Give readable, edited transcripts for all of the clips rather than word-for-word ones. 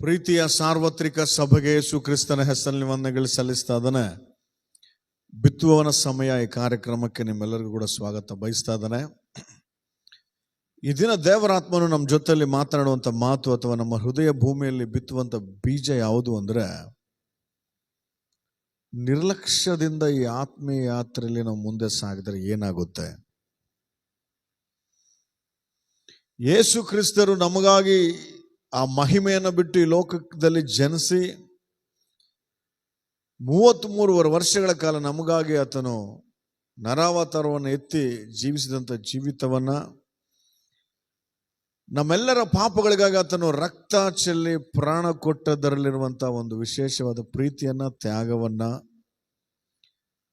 ಪ್ರೀತಿಯ ಸಾರ್ವತ್ರಿಕ ಸಭೆಗೆ ಯೇಸು ಕ್ರಿಸ್ತನ ಹೆಸರಿನಲ್ಲಿ ವಂದನೆಗಳು ಸಲ್ಲಿಸ್ತಾ ಇದ್ದಾನೆ. ಬಿತ್ತುವವನ ಸಮಯ ಈ ಕಾರ್ಯಕ್ರಮಕ್ಕೆ ನಿಮ್ಮೆಲ್ಲರಿಗೂ ಕೂಡ ಸ್ವಾಗತ ಬಯಸ್ತಾ ಇದ್ದಾನೆ. ಈ ದಿನ ದೇವರಾತ್ಮನು ನಮ್ಮ ಜೊತೆಯಲ್ಲಿ ಮಾತನಾಡುವಂಥ ಮಾತು ಅಥವಾ ನಮ್ಮ ಹೃದಯ ಭೂಮಿಯಲ್ಲಿ ಬಿತ್ತುವಂಥ ಬೀಜ ಯಾವುದು ಅಂದರೆ, ನಿರ್ಲಕ್ಷ್ಯದಿಂದ ಈ ಆತ್ಮೀಯ ಯಾತ್ರೆಯಲ್ಲಿ ನಾವು ಮುಂದೆ ಸಾಗಿದರೆ ಏನಾಗುತ್ತೆ. ಯೇಸು ಕ್ರಿಸ್ತರು ನಮಗಾಗಿ ಆ ಮಹಿಮೆಯನ್ನು ಬಿಟ್ಟು ಈ ಲೋಕದಲ್ಲಿ ಜನಿಸಿ 33 ವರ್ಷಗಳ ಕಾಲ ನಮಗಾಗಿ ಆತನು ನರಾವತಾರವನ್ನು ಎತ್ತಿ ಜೀವಿಸಿದಂಥ ಜೀವಿತವನ್ನ, ನಮ್ಮೆಲ್ಲರ ಪಾಪಗಳಿಗಾಗಿ ಆತನು ರಕ್ತ ಚೆಲ್ಲಿ ಪ್ರಾಣ ಕೊಟ್ಟದರಲ್ಲಿರುವಂಥ ಒಂದು ವಿಶೇಷವಾದ ಪ್ರೀತಿಯನ್ನ, ತ್ಯಾಗವನ್ನ,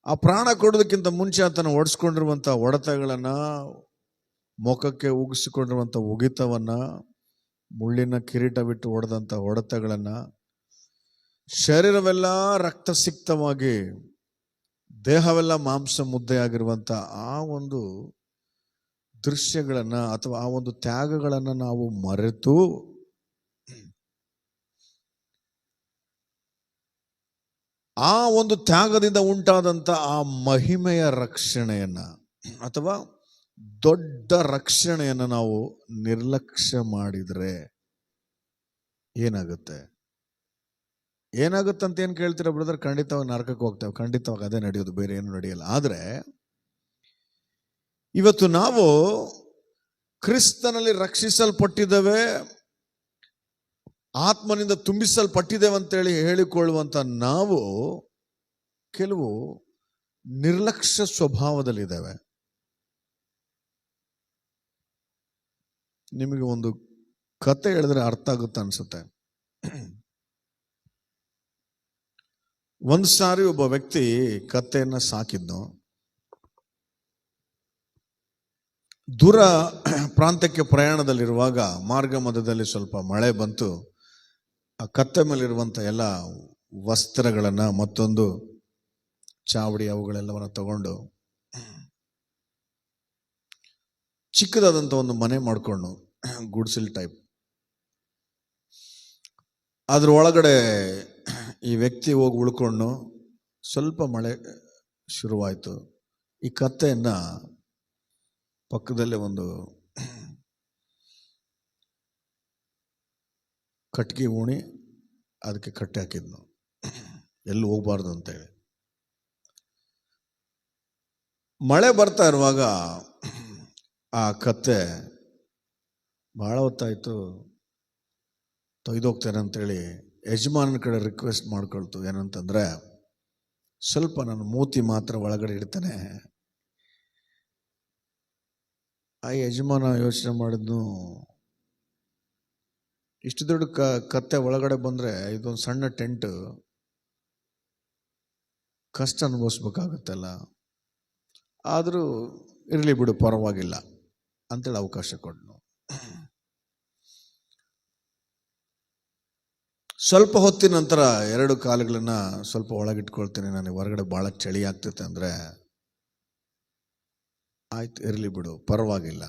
ಆ ಪ್ರಾಣ ಕೊಡೋದಕ್ಕಿಂತ ಮುಂಚೆ ಆತನು ಒಡಿಸ್ಕೊಂಡಿರುವಂಥ ಹೊಡೆತಗಳನ್ನ, ಮುಖಕ್ಕೆ ಉಗಿಸಿಕೊಂಡಿರುವಂಥ ಉಗಿತವನ್ನ, ಮುಳ್ಳಿನ ಕಿರೀಟ ಬಿಟ್ಟು ಹೊಡೆದಂಥ ಹೊಡೆತಗಳನ್ನ, ಶರೀರವೆಲ್ಲ ರಕ್ತಸಿಕ್ತವಾಗಿ ದೇಹವೆಲ್ಲ ಮಾಂಸ ಮುದ್ದೆಯಾಗಿರುವಂಥ ಆ ಒಂದು ದೃಶ್ಯಗಳನ್ನ ಅಥವಾ ಆ ಒಂದು ತ್ಯಾಗಗಳನ್ನ ನಾವು ಮರೆತು ಆ ಒಂದು ತ್ಯಾಗದಿಂದ ಉಂಟಾದಂಥ ಆ ಮಹಿಮೆಯ ರಕ್ಷಣೆಯನ್ನ ಅಥವಾ ದೊಡ್ಡ ರಕ್ಷಣೆಯನ್ನು ನಾವು ನಿರ್ಲಕ್ಷ್ಯ ಮಾಡಿದರೆ ಏನಾಗುತ್ತೆ ಅಂತ ಏನು ಕೇಳ್ತೀರಾ ಬ್ರದರ್? ಖಂಡಿತವಾಗಿ ನರಕಕ್ಕೆ ಹೋಗ್ತೇವೆ. ಖಂಡಿತವಾಗಿ ಅದೇ ನಡೆಯೋದು, ಬೇರೆ ಏನು ನಡೆಯಲ್ಲ. ಆದರೆ ಇವತ್ತು ನಾವು ಕ್ರಿಸ್ತನಲ್ಲಿ ರಕ್ಷಿಸಲ್ಪಟ್ಟಿದ್ದೇವೆ, ಆತ್ಮನಿಂದ ತುಂಬಿಸಲ್ಪಟ್ಟಿದ್ದೇವೆ ಅಂತೇಳಿ ಹೇಳಿಕೊಳ್ಳುವಂಥ ನಾವು ಕೆಲವು ನಿರ್ಲಕ್ಷ್ಯ ಸ್ವಭಾವದಲ್ಲಿದ್ದೇವೆ. ನಿಮಗೆ ಒಂದು ಕತೆ ಹೇಳಿದ್ರೆ ಅರ್ಥ ಆಗುತ್ತೆ ಅನ್ಸುತ್ತೆ. ಒಂದು ಸಾರಿ ಒಬ್ಬ ವ್ಯಕ್ತಿ ಕತ್ತೆಯನ್ನ ಸಾಕಿದ್ನು. ದೂರ ಪ್ರಾಂತ್ಯಕ್ಕೆ ಪ್ರಯಾಣದಲ್ಲಿರುವಾಗ ಮಾರ್ಗ ಮಧ್ಯದಲ್ಲಿ ಸ್ವಲ್ಪ ಮಳೆ ಬಂತು. ಆ ಕತ್ತೆ ಮೇಲಿರುವಂಥ ಎಲ್ಲ ವಸ್ತ್ರಗಳನ್ನ, ಮತ್ತೊಂದು ಚಾವಡಿ ಅವುಗಳೆಲ್ಲವನ್ನ ತಗೊಂಡು ಚಿಕ್ಕದಾದಂಥ ಒಂದು ಮನೆ ಮಾಡಿಕೊಂಡು, ಗುಡ್ಸಿಲ್ ಟೈಪ್, ಅದ್ರ ಒಳಗಡೆ ಈ ವ್ಯಕ್ತಿ ಹೋಗಿ ಉಳ್ಕೊಂಡು ಸ್ವಲ್ಪ ಮಳೆ ಶುರುವಾಯಿತು. ಈ ಕತ್ತೆಯನ್ನ ಪಕ್ಕದಲ್ಲೇ ಒಂದು ಕಟ್ಗೆ ಉಣಿ ಅದಕ್ಕೆ ಕಟ್ಟೆ ಹಾಕಿದ್ನು, ಎಲ್ಲಿ ಹೋಗ್ಬಾರ್ದು ಅಂತೇಳಿ. ಮಳೆ ಬರ್ತಾ ಇರುವಾಗ ಆ ಕತ್ತೆ ಬಹಳ ಹೊತ್ತಾಯಿತು, ತೊಯ್ದೋಗ್ತೇನೆ ಅಂತೇಳಿ ಯಜಮಾನನ ಕಡೆ ರಿಕ್ವೆಸ್ಟ್ ಮಾಡ್ಕೊಳ್ತು. ಏನಂತಂದ್ರೆ, ಸ್ವಲ್ಪ ನಾನು ಮೂತಿ ಮಾತ್ರ ಒಳಗಡೆ ಇಡ್ತೇನೆ. ಆ ಯಜಮಾನ ಯೋಚನೆ ಮಾಡಿದ್ನು, ಇಷ್ಟು ದೊಡ್ಡ ಕತ್ತೆ ಒಳಗಡೆ ಬಂದರೆ ಇದೊಂದು ಸಣ್ಣ ಟೆಂಟ್, ಕಷ್ಟ ಅನುಭವಿಸ್ಬೇಕಾಗತ್ತಲ್ಲ, ಆದರೂ ಇರಲಿ ಬಿಡು ಪರವಾಗಿಲ್ಲ ಅಂತೇಳಿ ಅವಕಾಶ ಕೊಡ್ನು. ಸ್ವಲ್ಪ ಹೊತ್ತಿನ ನಂತರ 2 ಕಾಲುಗಳನ್ನ ಸ್ವಲ್ಪ ಒಳಗಿಟ್ಕೊಳ್ತೀನಿ, ನನಗೆ ಹೊರಗಡೆ ಭಾಳ ಚಳಿ ಆಗ್ತೈತೆ ಅಂದರೆ, ಆಯ್ತು ಇರಲಿ ಬಿಡು ಪರವಾಗಿಲ್ಲ.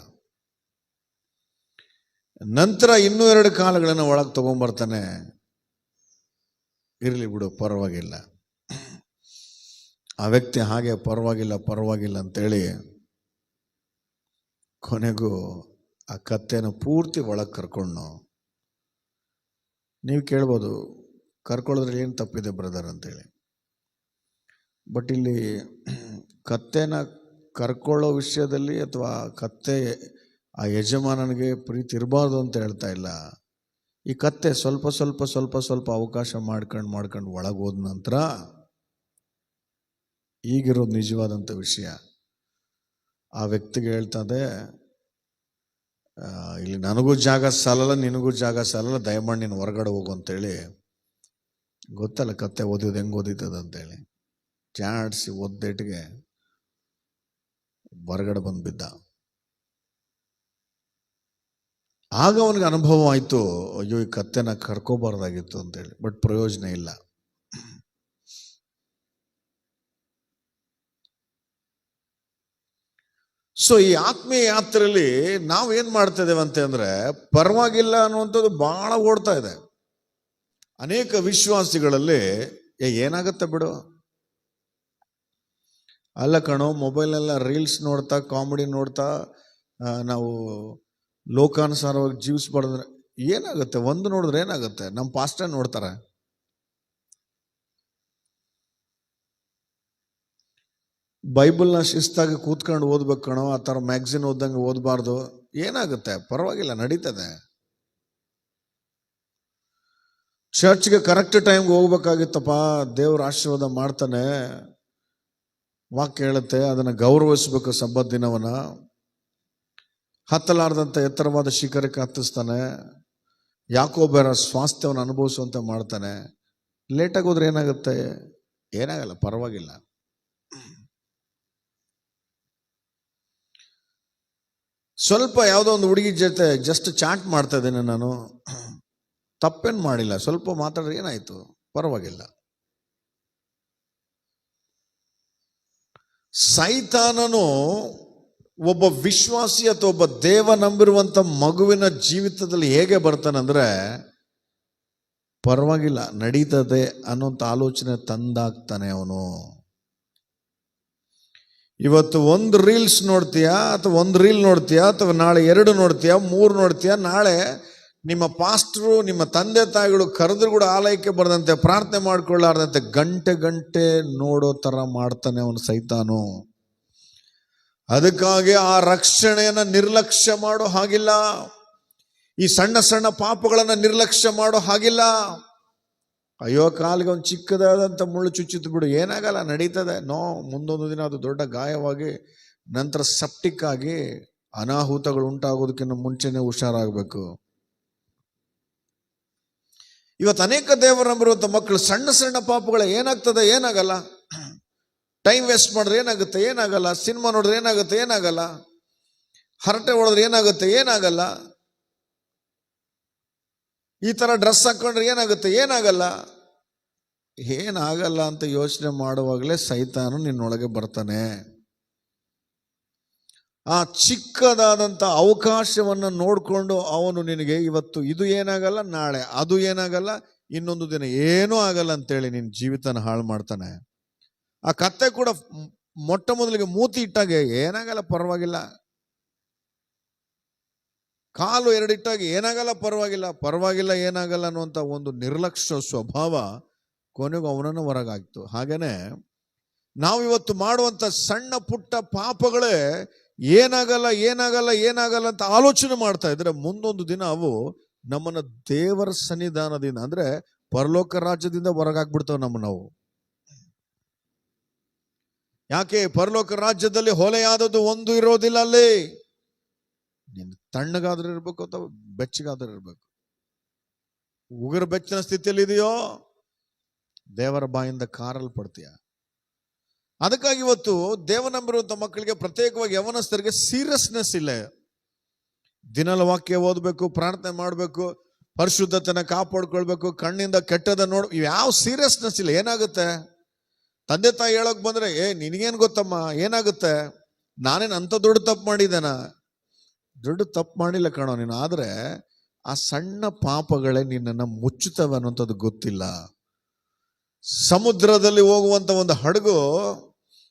ನಂತರ ಇನ್ನೂ 2 ಕಾಲುಗಳನ್ನ ಒಳಗೆ ತಗೊಂಡ್ಬರ್ತಾನೆ, ಇರಲಿ ಬಿಡು ಪರವಾಗಿಲ್ಲ. ಆ ವ್ಯಕ್ತಿ ಹಾಗೆ ಪರವಾಗಿಲ್ಲ ಅಂತೇಳಿ ಕೊನೆಗೂ ಆ ಕತ್ತೆನ ಪೂರ್ತಿ ಒಳಗೆ ಕರ್ಕೊಂಡು, ನೀವು ಕೇಳ್ಬೋದು ಕರ್ಕೊಳ್ಳೋದ್ರಲ್ಲಿ ಏನು ತಪ್ಪಿದೆ ಬ್ರದರ್ ಅಂತೇಳಿ. ಬಟ್ ಇಲ್ಲಿ ಕತ್ತೆನ ಕರ್ಕೊಳ್ಳೋ ವಿಷಯದಲ್ಲಿ ಅಥವಾ ಕತ್ತೆ ಆ ಯಜಮಾನನಿಗೆ ಪ್ರೀತಿ ಇರಬಾರ್ದು ಅಂತ ಹೇಳ್ತಾ ಇಲ್ಲ. ಈ ಕತ್ತೆ ಸ್ವಲ್ಪ ಅವಕಾಶ ಮಾಡ್ಕೊಂಡು ಒಳಗೆ ಹೋದ ನಂತರ ಈಗಿರೋದು ನಿಜವಾದಂಥ ವಿಷಯ. ಆ ವ್ಯಕ್ತಿಗೆ ಹೇಳ್ತದೆ, ಇಲ್ಲಿ ನನಗೂ ಜಾಗ ಸಾಲಲ್ಲ, ನಿನಗೂ ಜಾಗ ಸಾಲಲ್ಲ, ದಯಮಾಡಿ ನೀನು ಹೊರಗಡೆ ಹೋಗು ಅಂತೇಳಿ. ಗೊತ್ತಲ್ಲ ಕತ್ತೆ ಓದಿದ್ದು ಹೆಂಗೆ ಓದಿತದ ಅಂತೇಳಿ. ಚಾಡ್ಸಿ ಒದ್ದೇಟಿಗೆ ಹೊರಗಡೆ ಬಂದ್ಬಿದ್ದ. ಆಗ ಅವನಿಗೆ ಅನುಭವ ಆಯಿತು, ಅಯ್ಯೋ ಈ ಕತ್ತೆನ ಕರ್ಕೋಬಾರ್ದಾಗಿತ್ತು ಅಂತೇಳಿ. ಬಟ್ ಪ್ರಯೋಜನ ಇಲ್ಲ. ಸೊ ಈ ಆತ್ಮೀಯ ಯಾತ್ರೆಯಲ್ಲಿ ನಾವು ಏನು ಮಾಡ್ತಾ ಇದ್ದೇವೆ ಅಂತ ಅಂದರೆ, ಪರವಾಗಿಲ್ಲ ಅನ್ನುವಂಥದ್ದು ಭಾಳ ಓಡ್ತಾ ಇದೆ. ಅನೇಕ ವಿಶ್ವಾಸಿಗಳಲ್ಲಿ ಏನಾಗುತ್ತೆ ಬಿಡು, ಅಲ್ಲ ಕಣೋ, ಮೊಬೈಲ್ನೆಲ್ಲ ರೀಲ್ಸ್ ನೋಡ್ತಾ ಕಾಮಿಡಿ ನೋಡ್ತಾ ನಾವು ಲೋಕಾನುಸಾರವಾಗಿ ಜೀವಿಸ್ಬಾರ್ದ್ರೆ ಏನಾಗುತ್ತೆ? ಒಂದು ನೋಡಿದ್ರೆ ಏನಾಗುತ್ತೆ? ನಮ್ಮ ಪಾಸ್ಟೇ ನೋಡ್ತಾರೆ. ಬೈಬಲ್ನ ಶಿಸ್ತಾಗಿ ಕೂತ್ಕೊಂಡು ಓದ್ಬೇಕು ಕಣೋ, ಆ ಥರ ಮ್ಯಾಗ್ಝಿನ್ ಓದ್ದಂಗೆ ಓದಬಾರ್ದು. ಏನಾಗುತ್ತೆ? ಪರವಾಗಿಲ್ಲ, ನಡೀತದೆ. ಚರ್ಚ್ಗೆ ಕರೆಕ್ಟ್ ಟೈಮ್ಗೆ ಹೋಗ್ಬೇಕಾಗಿತ್ತಪ್ಪ, ದೇವ್ರ ಆಶೀರ್ವಾದ ಮಾಡ್ತಾನೆ, ವಾಕ್ಯ ಹೇಳುತ್ತೆ, ಅದನ್ನು ಗೌರವಿಸ್ಬೇಕು. ಸಬ್ಬತ್ ದಿನವನ್ನ ಹತ್ತಲಾರ್ದಂಥ ಎತ್ತರವಾದ ಶಿಖರಕ್ಕೆ ಹತ್ತಿಸ್ತಾನೆ. ಯಾಕೋಬರ ಸ್ವಾಸ್ಥ್ಯವನ್ನು ಅನುಭವಿಸುವಂತೆ ಮಾಡ್ತಾನೆ. ಲೇಟಾಗಿ ಹೋದ್ರೆ ಏನಾಗುತ್ತೆ? ಏನಾಗಲ್ಲ, ಪರವಾಗಿಲ್ಲ. ಸ್ವಲ್ಪ ಯಾವುದೋ ಒಂದು ಹುಡುಗಿ ಜೊತೆ ಜಸ್ಟ್ ಚಾಟ್ ಮಾಡ್ತಾ ಇದ್ದೇನೆ ನಾನು, ತಪ್ಪೇನು ಮಾಡಿಲ್ಲ, ಸ್ವಲ್ಪ ಮಾತಾಡಿದ್ರೆ ಏನಾಯ್ತು? ಪರವಾಗಿಲ್ಲ. ಸೈತಾನನು ಒಬ್ಬ ವಿಶ್ವಾಸಿ ಅಥವಾ ಒಬ್ಬ ದೇವ ನಂಬಿರುವಂಥ ಮಗುವಿನ ಜೀವಿತದಲ್ಲಿ ಹೇಗೆ ಬರ್ತಾನಂದ್ರೆ, ಪರವಾಗಿಲ್ಲ ನಡೀತದೆ ಅನ್ನೋಂಥ ಆಲೋಚನೆ ತಂದಾಗ್ತಾನೆ ಅವನು. ಇವತ್ತು ಒಂದು ರೀಲ್ಸ್ ನೋಡ್ತೀಯಾ ಅಥವಾ ಒಂದು ರೀಲ್ ನೋಡ್ತೀಯಾ, ಅಥವಾ ನಾಳೆ 2 ನೋಡ್ತೀಯಾ, 3 ನೋಡ್ತೀಯಾ, ನಾಳೆ ನಿಮ್ಮ ಪಾಸ್ಟ್ರು, ನಿಮ್ಮ ತಂದೆ ತಾಯಿಗಳು ಕರೆದ್ರು ಕೂಡ ಆಲಯಕ್ಕೆ ಬರದಂತೆ, ಪ್ರಾರ್ಥನೆ ಮಾಡ್ಕೊಳ್ಳಾರ್ದಂತೆ ಗಂಟೆ ಗಂಟೆ ನೋಡೋ ಥರ ಮಾಡ್ತಾನೆ ಅವನು ಸೈತಾನು. ಅದಕ್ಕಾಗಿ ಆ ರಕ್ಷಣೆಯನ್ನು ನಿರ್ಲಕ್ಷ್ಯ ಮಾಡೋ ಹಾಗಿಲ್ಲ. ಈ ಸಣ್ಣ ಸಣ್ಣ ಪಾಪಗಳನ್ನು ನಿರ್ಲಕ್ಷ್ಯ ಮಾಡೋ ಹಾಗಿಲ್ಲ. ಅಯ್ಯೋ, ಕಾಲಿಗೆ ಒಂದು ಚಿಕ್ಕದಾದಂಥ ಮುಳ್ಳು ಚುಚ್ಚಿತು ಬಿಡು, ಏನಾಗಲ್ಲ, ನಡೀತದೆ. ನೋ, ಮುಂದೊಂದು ದಿನ ಅದು ದೊಡ್ಡ ಗಾಯವಾಗಿ ನಂತರ ಸೆಪ್ಟಿಕ್ ಆಗಿ ಅನಾಹುತಗಳು ಉಂಟಾಗೋದಕ್ಕಿಂತ ಮುಂಚೆನೆ ಹುಷಾರಾಗಬೇಕು. ಇವತ್ತು ಅನೇಕ ದೇವರು ನಂಬಿರುವಂಥ ಮಕ್ಕಳು ಸಣ್ಣ ಸಣ್ಣ ಪಾಪಗಳು ಏನಾಗ್ತದೆ? ಏನಾಗಲ್ಲ. ಟೈಮ್ ವೇಸ್ಟ್ ಮಾಡಿದ್ರೆ ಏನಾಗುತ್ತೆ? ಏನಾಗಲ್ಲ. ಸಿನಿಮಾ ನೋಡಿದ್ರೆ ಏನಾಗುತ್ತೆ? ಏನಾಗಲ್ಲ. ಹರಟೆ ಹೊಡೆದ್ರೆ ಏನಾಗುತ್ತೆ? ಏನಾಗಲ್ಲ. ಈ ಥರ ಡ್ರೆಸ್ ಹಾಕೊಂಡ್ರೆ ಏನಾಗುತ್ತೆ? ಏನಾಗಲ್ಲ. ಏನಾಗಲ್ಲ ಅಂತ ಯೋಚನೆ ಮಾಡುವಾಗಲೇ ಸೈತಾನು ನಿನ್ನೊಳಗೆ ಬರ್ತಾನೆ. ಆ ಚಿಕ್ಕದಾದಂಥ ಅವಕಾಶವನ್ನು ನೋಡಿಕೊಂಡು ಅವನು ನಿನಗೆ ಇವತ್ತು ಇದು ಏನಾಗಲ್ಲ, ನಾಳೆ ಅದು ಏನಾಗಲ್ಲ, ಇನ್ನೊಂದು ದಿನ ಏನೂ ಆಗಲ್ಲ ಅಂತೇಳಿ ನಿನ್ನ ಜೀವಿತನ ಹಾಳು ಮಾಡ್ತಾನೆ. ಆ ಕತ್ತೆ ಕೂಡ ಮೊಟ್ಟ ಮೊದಲಿಗೆ ಮೂತಿ ಇಟ್ಟಾಗೆ ಏನಾಗಲ್ಲ, ಪರವಾಗಿಲ್ಲ. ಕಾಲು 2 ಇಟ್ಟಾಗಿ ಏನಾಗಲ್ಲ, ಪರವಾಗಿಲ್ಲ, ಪರವಾಗಿಲ್ಲ, ಏನಾಗಲ್ಲ ಅನ್ನುವಂಥ ಒಂದು ನಿರ್ಲಕ್ಷ್ಯ ಸ್ವಭಾವ ಕೊನೆಗೂ ಅವನನ್ನು ಹೊರಗಾಗ್ತು. ಹಾಗೇನೆ ನಾವಿವತ್ತು ಮಾಡುವಂಥ ಸಣ್ಣ ಪುಟ್ಟ ಪಾಪಗಳೇ ಏನಾಗಲ್ಲ, ಏನಾಗಲ್ಲ, ಏನಾಗಲ್ಲ ಅಂತ ಆಲೋಚನೆ ಮಾಡ್ತಾ ಇದ್ರೆ ಮುಂದೊಂದು ದಿನ ಅವು ನಮ್ಮನ್ನ ದೇವರ ಸನ್ನಿಧಾನದಿಂದ, ಅಂದ್ರೆ ಪರಲೋಕ ರಾಜ್ಯದಿಂದ ಹೊರಗಾಗ್ಬಿಡ್ತಾವೆ ನಾವು. ಯಾಕೆ? ಪರಲೋಕ ರಾಜ್ಯದಲ್ಲಿ ಹೊಲೆಯಾದದ್ದು ಒಂದು ಇರೋದಿಲ್ಲ. ಅಲ್ಲಿ ನೀನು ತಣ್ಣಗಾದ್ರೂ ಇರ್ಬೇಕು ಅಥವಾ ಬೆಚ್ಚಗಾದ್ರೂ ಇರ್ಬೇಕು. ಉಗುರು ಬೆಚ್ಚಿನ ಸ್ಥಿತಿಯಲ್ಲಿ ಇದೆಯೋ ದೇವರ ಬಾಯಿಂದ ಕಾರಲ್ಪಡ್ತೀಯ. ಅದಕ್ಕಾಗಿ ಇವತ್ತು ದೇವ ನಂಬಿರುವಂಥ ಮಕ್ಕಳಿಗೆ, ಪ್ರತ್ಯೇಕವಾಗಿ ಯವನಸ್ಥರಿಗೆ ಸೀರಿಯಸ್ನೆಸ್ ಇಲ್ಲ. ದಿನಲ ವಾಕ್ಯ ಓದಬೇಕು, ಪ್ರಾರ್ಥನೆ ಮಾಡಬೇಕು, ಪರಿಶುದ್ಧತೆನ ಕಾಪಾಡ್ಕೊಳ್ಬೇಕು, ಕಣ್ಣಿಂದ ಕೆಟ್ಟದ ಯಾವ ಸೀರಿಯಸ್ನೆಸ್ ಇಲ್ಲ. ಏನಾಗುತ್ತೆ? ತಂದೆ ತಾಯಿ ಹೇಳೋಕೆ ಬಂದ್ರೆ, ನಿನಗೇನು ಗೊತ್ತಮ್ಮ, ಏನಾಗುತ್ತೆ, ನಾನೇನು ಅಂಥ ದೊಡ್ಡ ತಪ್ಪು ಮಾಡಿದ್ದೇನ? ದೊಡ್ಡ ತಪ್ಪು ಮಾಡಿಲ್ಲ ಕಣೋ ನೀನು. ಆದರೆ ಆ ಸಣ್ಣ ಪಾಪಗಳೇ ನಿನ್ನನ್ನು ಮುಚ್ಚುತ್ತವೆ ಅನ್ನೋಂಥದ್ದು ಗೊತ್ತಿಲ್ಲ. ಸಮುದ್ರದಲ್ಲಿ ಹೋಗುವಂಥ ಒಂದು ಹಡಗು,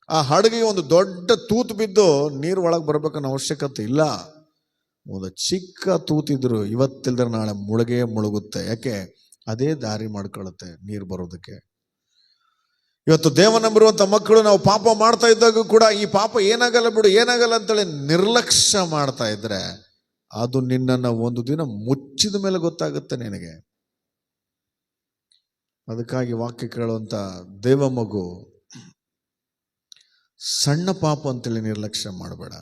ಆ ಹಡಗಿಗೆ ಒಂದು ದೊಡ್ಡ ತೂತು ಬಿದ್ದು ನೀರು ಒಳಗೆ ಬರ್ಬೇಕನ್ನೋ ಅವಶ್ಯಕತೆ ಇಲ್ಲ. ಒಂದು ಚಿಕ್ಕ ತೂತಿದ್ರು ಇವತ್ತಿಲ್ದ್ರೆ ನಾಳೆ ಮುಳುಗುತ್ತೆ. ಯಾಕೆ? ಅದೇ ದಾರಿ ಮಾಡ್ಕೊಳ್ಳುತ್ತೆ ನೀರು ಬರೋದಕ್ಕೆ. ಇವತ್ತು ದೇವ ನಂಬಿರುವಂಥ ಮಕ್ಕಳು ನಾವು ಪಾಪ ಮಾಡ್ತಾ ಇದ್ದಾಗ ಕೂಡ ಈ ಪಾಪ ಏನಾಗಲ್ಲ ಬಿಡು, ಏನಾಗಲ್ಲ ಅಂತೇಳಿ ನಿರ್ಲಕ್ಷ್ಯ ಮಾಡ್ತಾ ಇದ್ರೆ ಅದು ನಿನ್ನನ್ನು ಒಂದು ದಿನ ಮುಚ್ಚಿದ ಮೇಲೆ ಗೊತ್ತಾಗುತ್ತೆ ನಿನಗೆ. ಅದಕ್ಕಾಗಿ ವಾಕ್ಯ ಕೇಳುವಂಥ ದೇವ ಮಗು, ಸಣ್ಣ ಪಾಪ ಅಂತೇಳಿ ನಿರ್ಲಕ್ಷ್ಯ ಮಾಡಬೇಡ.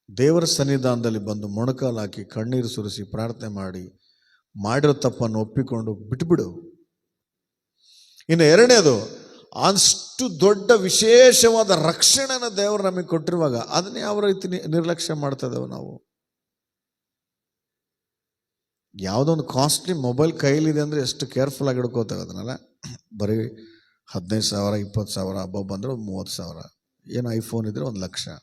ದೇವರ ಸನ್ನಿಧಾನದಲ್ಲಿ ಬಂದು ಮೊಣಕಾಲು ಹಾಕಿ ಕಣ್ಣೀರು ಸುರಿಸಿ ಪ್ರಾರ್ಥನೆ ಮಾಡಿ ಮಾಡಿರೋ ತಪ್ಪನ್ನು ಒಪ್ಪಿಕೊಂಡು ಬಿಟ್ಬಿಡು. ಇನ್ನು 2ನೇದು, ಅಷ್ಟು ದೊಡ್ಡ ವಿಶೇಷವಾದ ರಕ್ಷಣೆನ ದೇವರು ನಮಗೆ ಕೊಟ್ಟಿರುವಾಗ ಅದನ್ನ ಯಾವ ರೀತಿ ನಿರ್ಲಕ್ಷ್ಯ ಮಾಡ್ತಾ ಇದ್ದೇವೆ ನಾವು? ಯಾವುದೋ ಒಂದು ಕಾಸ್ಟ್ಲಿ ಮೊಬೈಲ್ ಕೈಲಿದೆ ಅಂದರೆ ಎಷ್ಟು ಕೇರ್ಫುಲ್ ಆಗಿ ಹಿಡ್ಕೋತೇವೆ ಅದನ್ನೆಲ್ಲ. ಬರೀ 15,000 20,000 ಹಬ್ಬ ಬಂದರೆ 30,000, ಏನು ಐಫೋನ್ ಇದ್ರೆ 1,00,000.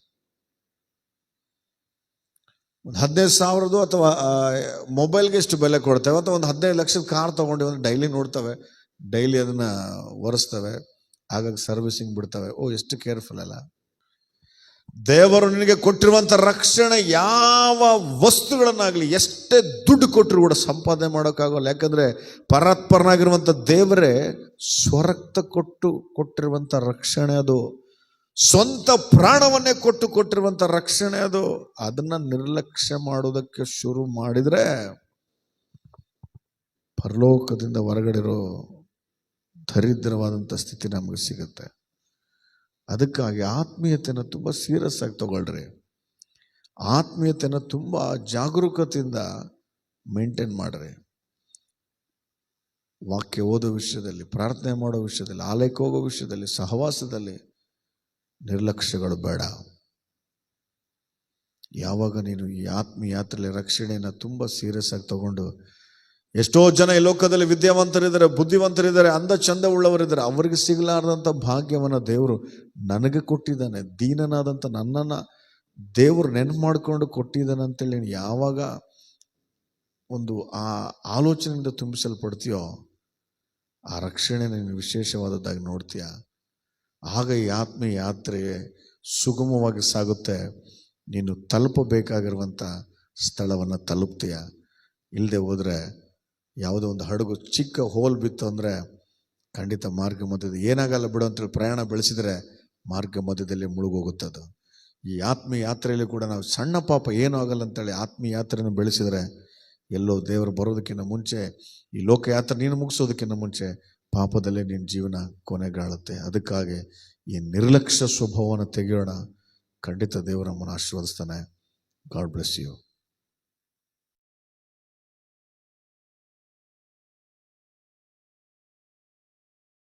ಒಂದು 15,000 ಅಥವಾ ಮೊಬೈಲ್ಗೆ ಎಷ್ಟು ಬೆಲೆ ಕೊಡ್ತೇವೆ, ಅಥವಾ ಒಂದು 15 ಲಕ್ಷದ ಕಾರ್ ತೊಗೊಂಡು ಡೈಲಿ ನೋಡ್ತವೆ, ಡೈಲಿ ಅದನ್ನು ಒರೆಸ್ತವೆ, ಹಾಗಾಗಿ ಸರ್ವಿಸಿಂಗ್ ಬಿಡ್ತವೆ. ಎಷ್ಟು ಕೇರ್ಫುಲ್ ಅಲ್ಲ. ದೇವರು ನಿನಗೆ ಕೊಟ್ಟಿರುವಂಥ ರಕ್ಷಣೆ ಯಾವ ವಸ್ತುಗಳನ್ನಾಗಲಿ ಎಷ್ಟೇ ದುಡ್ಡು ಕೊಟ್ಟರು ಕೂಡ ಸಂಪಾದನೆ ಮಾಡೋಕ್ಕಾಗೋಲ್ಲ. ಯಾಕಂದರೆ ಪರಾತ್ಪರನಾಗಿರುವಂಥ ದೇವರೇ ಸ್ವರಕ್ತ ಕೊಟ್ಟಿರುವಂಥ ರಕ್ಷಣೆ ಅದು. ಸ್ವಂತ ಪ್ರಾಣವನ್ನೇ ಕೊಟ್ಟಿರುವಂಥ ರಕ್ಷಣೆ ಅದು. ಅದನ್ನು ನಿರ್ಲಕ್ಷ್ಯ ಮಾಡೋದಕ್ಕೆ ಶುರು ಮಾಡಿದರೆ ಪರಲೋಕದಿಂದ ಹೊರಗಡೆರೋ ದರಿದ್ರವಾದಂಥ ಸ್ಥಿತಿ ನಮಗೆ ಸಿಗುತ್ತೆ. ಅದಕ್ಕಾಗಿ ಆತ್ಮೀಯತೆಯನ್ನು ತುಂಬ ಸೀರಿಯಸ್ ಆಗಿ ತಗೊಳ್ರಿ. ಆತ್ಮೀಯತೆಯನ್ನು ತುಂಬ ಜಾಗರೂಕತೆಯಿಂದ ಮೇಂಟೈನ್ ಮಾಡ್ರಿ. ವಾಕ್ಯ ಓದೋ ವಿಷಯದಲ್ಲಿ, ಪ್ರಾರ್ಥನೆ ಮಾಡೋ ವಿಷಯದಲ್ಲಿ, ಆಲಯಕ್ಕೆ ಹೋಗೋ ವಿಷಯದಲ್ಲಿ, ಸಹವಾಸದಲ್ಲಿ ನಿರ್ಲಕ್ಷ್ಯಗಳು ಬೇಡ. ಯಾವಾಗ ನೀನು ಈ ಆತ್ಮೀಯಾತ್ರೆಯಲ್ಲಿ ರಕ್ಷಣೆಯನ್ನು ತುಂಬ ಸೀರಿಯಸ್ ಆಗಿ ತಗೊಂಡು, ಎಷ್ಟೋ ಜನ ಈ ಲೋಕದಲ್ಲಿ ವಿದ್ಯಾವಂತರಿದ್ದಾರೆ, ಬುದ್ಧಿವಂತರಿದ್ದಾರೆ, ಅಂದ ಚಂದ ಉಳ್ಳವರಿದ್ದಾರೆ, ಅವರಿಗೆ ಸಿಗಲಾರ್ದಂಥ ಭಾಗ್ಯವನ್ನು ದೇವರು ನನಗೆ ಕೊಟ್ಟಿದ್ದಾನೆ, ದೀನನಾದಂಥ ನನ್ನನ್ನು ದೇವರು ನೆನಪು ಮಾಡಿಕೊಂಡು ಕೊಟ್ಟಿದ್ದಾನೆ ಅಂತೇಳಿ ನೀನು ಯಾವಾಗ ಒಂದು ಆ ಆಲೋಚನೆಯಿಂದ ತುಂಬಿಸಲ್ಪಡ್ತೀಯೋ, ಆ ರಕ್ಷಣೆ ನೀನು ವಿಶೇಷವಾದದ್ದಾಗಿ ನೋಡ್ತೀಯ. ಆಗ ಈ ಆತ್ಮೀಯ ಯಾತ್ರೆ ಸುಗಮವಾಗಿ ಸಾಗುತ್ತೆ. ನೀನು ತಲುಪಬೇಕಾಗಿರುವಂಥ ಸ್ಥಳವನ್ನು ತಲುಪ್ತೀಯ. ಇಲ್ಲದೆ ಹೋದರೆ ಯಾವುದೋ ಒಂದು ಹಡಗು ಚಿಕ್ಕ ಹೋಲ್ ಬಿತ್ತು ಅಂದರೆ ಖಂಡಿತ ಮಾರ್ಗ ಮಧ್ಯದಲ್ಲಿ ಏನಾಗಲ್ಲ ಬಿಡು ಅಂತೇಳಿ ಪ್ರಯಾಣ ಬೆಳೆಸಿದರೆ ಮಾರ್ಗ ಮಧ್ಯದಲ್ಲಿ ಮುಳುಗೋಗುತ್ತದು. ಈ ಆತ್ಮೀಯ ಯಾತ್ರೆಯಲ್ಲಿ ಕೂಡ ನಾವು ಸಣ್ಣ ಪಾಪ ಏನೂ ಆಗಲ್ಲ ಅಂತೇಳಿ ಆತ್ಮೀಯ ಯಾತ್ರೆಯನ್ನು ಬೆಳೆಸಿದರೆ ಎಲ್ಲೋ ದೇವರು ಬರೋದಕ್ಕಿಂತ ಮುಂಚೆ, ಈ ಲೋಕಯಾತ್ರೆ ನೀನು ಮುಗಿಸೋದಕ್ಕಿಂತ ಮುಂಚೆ ಪಾಪದಲ್ಲೇ ನಿನ್ನ ಜೀವನ ಕೊನೆಗಾಳುತ್ತೆ. ಅದಕ್ಕಾಗಿ ಈ ನಿರ್ಲಕ್ಷ್ಯ ಸ್ವಭಾವವನ್ನು ತೆಗೆಯೋಣ. ಖಂಡಿತ ದೇವರು ನಮ್ಮನ್ನು ಆಶೀರ್ವದಿಸ್ತಾನೆ. God bless you.